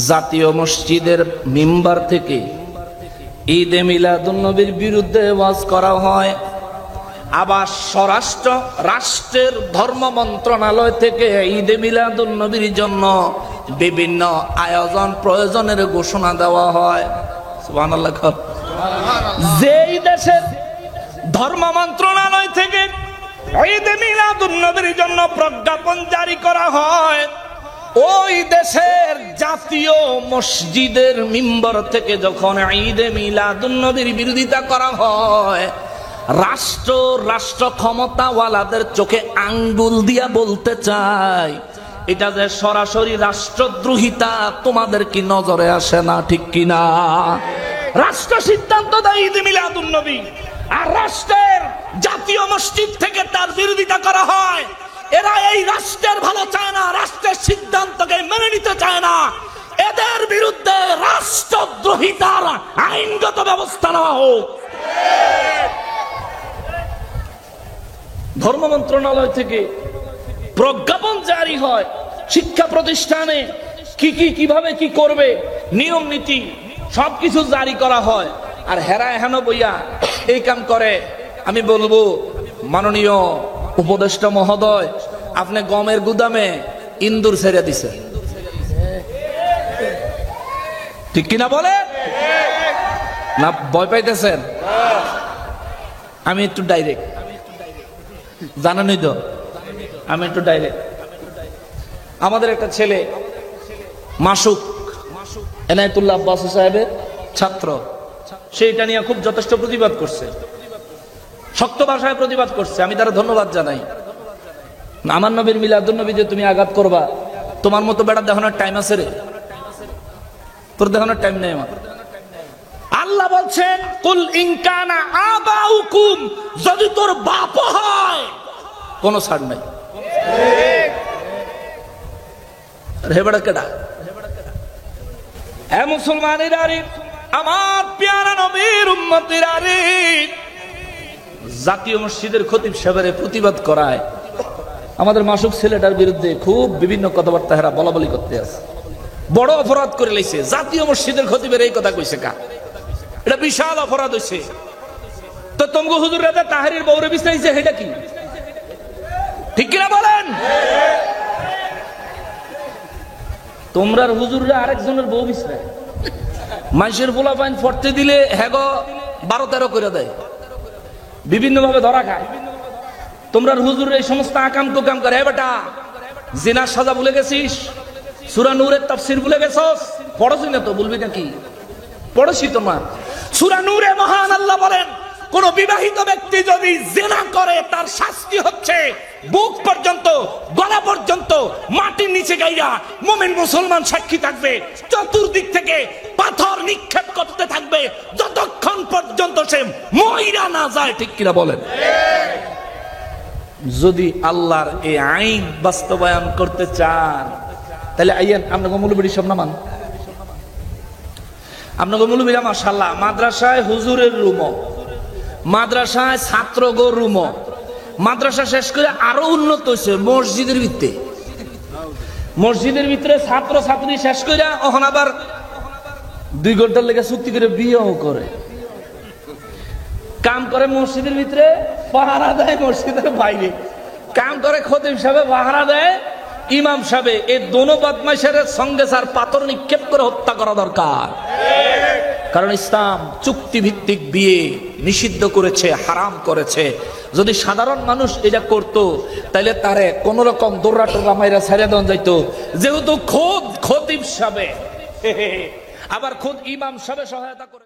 জাতীয় মসজিদের মিম্বার থেকে ঈদে মিলাদুন্নবীর বিরুদ্ধে ওয়াজ করা হয়। আবার রাষ্ট্রের ধর্ম মন্ত্রণালয় থেকে ঈদে মিলাদুন্নবীর জন্য বিভিন্ন আয়োজন প্রয়োজনের ঘোষণা দেওয়া হয়। সুবহানাল্লাহ। যেই দেশের ধর্ম মন্ত্রণালয় থেকে ঈদে মিলাদুন্নবীর জন্য প্রজ্ঞাপন জারি করা হয়, ওই দেশের জাতীয় মসজিদের মিম্বর থেকে যখন ঈদে মিলাদুন্নবীর বিরোধিতা করা হয়, রাষ্ট্র ক্ষমতাওয়ালাদের চোখে আঙ্গুল দিয়া বলতে চায়, এটা যে সরাসরি রাষ্ট্রদ্রোহিতা, তোমাদের কি নজরে আসে না? ঠিক কিনা? রাষ্ট্র সিদ্ধান্ত দেয় ঈদে মিলাদুন্নবী, আর রাষ্ট্রের জাতীয় মসজিদ থেকে তার বিরোধিতা করা হয়। এরা এই রাষ্ট্রের ভালো চায় না, রাষ্ট্রের সিদ্ধান্তকে মেনে নিতে চায় না। এদের বিরুদ্ধে রাষ্ট্রদ্রোহিতার আইনগত ব্যবস্থা নেওয়া হোক। ধর্ম মন্ত্রণালয় থেকে প্রজ্ঞাপন জারি হয়, শিক্ষা প্রতিষ্ঠানে কিভাবে কি করবে, নিয়ম নীতি সবকিছু জারি করা হয়। আর হেরা হেন বইয়া এই কাম করে। আমি বলবো, মাননীয় উপদেষ্টা মহোদয়, আপনি গমের গুদামে ইন্দুর ছেড়ে দিছে, ঠিক কিনা বলে না? ভয় পাইতেছেন? আমি একটু ডাইরেক্ট, জানেনই তো, আমি একটু ডাইরেক্ট। আমাদের একটা ছেলে মাসুক, এনায়েতুল্লাহ আব্বাস সাহেবের ছাত্র, সেইটা নিয়ে খুব যথেষ্ট প্রতিবাদ করছে, শক্ত ভাষায় প্রতিবাদ করছে। আমি তারা ধন্যবাদ জানাই। আমার নবীর মিলাদুন্নবী যে তুমি আঘাত করবা, তোমার মতো বেড়া দেখানোর টাইম আছে রে? তোর দেখানোর টাইম নেই আমার। আল্লাহ বলছেন, কুল ইন কানা আবাউকুম, যদি তোর বাপ হয় কোনো ছাড় নাই। রে বেড়া কেডা? হে মুসলমানেরা রে, আমার প্যারা নবীর উম্মতেরা রে, জাতীয় মসজিদের খতিব সাহেবের প্রতিবাদ করায় আমাদের মাসুক ছেলেটার বিরুদ্ধে খুব বিভিন্ন কথাবার্তা হেরা বলা বলি করতে আছে। বড় অপরাধ করে লাইছে। জাতীয় মসজিদের খতিবের এই কথা কইছে কা? এটা বিশাল অপরাধ হইছে। তো তমগো হুজুর রাজা তাহারির বউরে বিছাইছে, এটা কি? ঠিক কিনা বলেন? তোমরার হুজুররা আরেকজনের বউ বিছায়, মানুষের পোলা পাইন পড়তে দিলে হ্যাগো 12-13 করে দেয়, বিভিন্ন ভাবে ধরা খায়। তোমরা হুজুর এই সমস্ত আকাম কুকাম করে। বেটা, জিনার সাজা ভুলে গেছিস? সূরা নূরের তাফসীর ভুলে গেছস? পড়ছি না তো, বলবি নাকি? পড়ছি তোমার সূরা নূরে মহান আল্লাহ বলেন, কোন বিবাহিত ব্যক্তি যদি জিনা করে তার শাস্তি হচ্ছে বুক পর্যন্ত, গলা পর্যন্ত মাটির নিচে গাইরা মুমিন মুসলমান সাক্ষী থাকবে, চতুর্দিক থেকে পাথর নিক্ষেপ করতে থাকবে যতক্ষণ পর্যন্ত সে মহিলা না যায়। ঠিক কিনা বলেন? যদি আল্লাহর এই আইন বাস্তবায়ন করতে চান, তাহলে আইয়েন আপনাকে মৌলবী সব নামান। আপনাকে মৌলবীরা মাশাআল্লাহ মাদ্রাসায় হুজুরের রুম, মাদ্রাসায় ছাত্র গো রুম, মাদ্রাসা শেষ করে আরো উন্নত হয়েছে মসজিদের ভিতরে। মসজিদের ভিতরে ছাত্র ছাত্রী শেষ করে ওখানে আবার 2 ঘন্টার লেগে চুক্তি করে বিয়েও করে, কাম করে মসজিদের ভিতরে, পাহারা দেয় মসজিদের বাইরে, কাম করে খতিব সাহেব, পাহারা দেয় ইমাম সাহেব। এই দোনো বদমাইশের সঙ্গে স্যার পাথর নিক্ষেপ করে হত্যা করা দরকার। কারণ ইসলাম চুক্তি ভিত্তিক বিয়ে নিষিদ্ধ করেছে, হারাম করেছে। যদি সাধারণ মানুষ এটা করত, তাহলে তারে কোন রকম দৌড়া টোড়া মাইরা ছেড়ে দেওয়া যাইতো। যেহেতু খোদ খতিব সাহেব, আবার খোদ ইমাম সাহেব সহায়তা করে।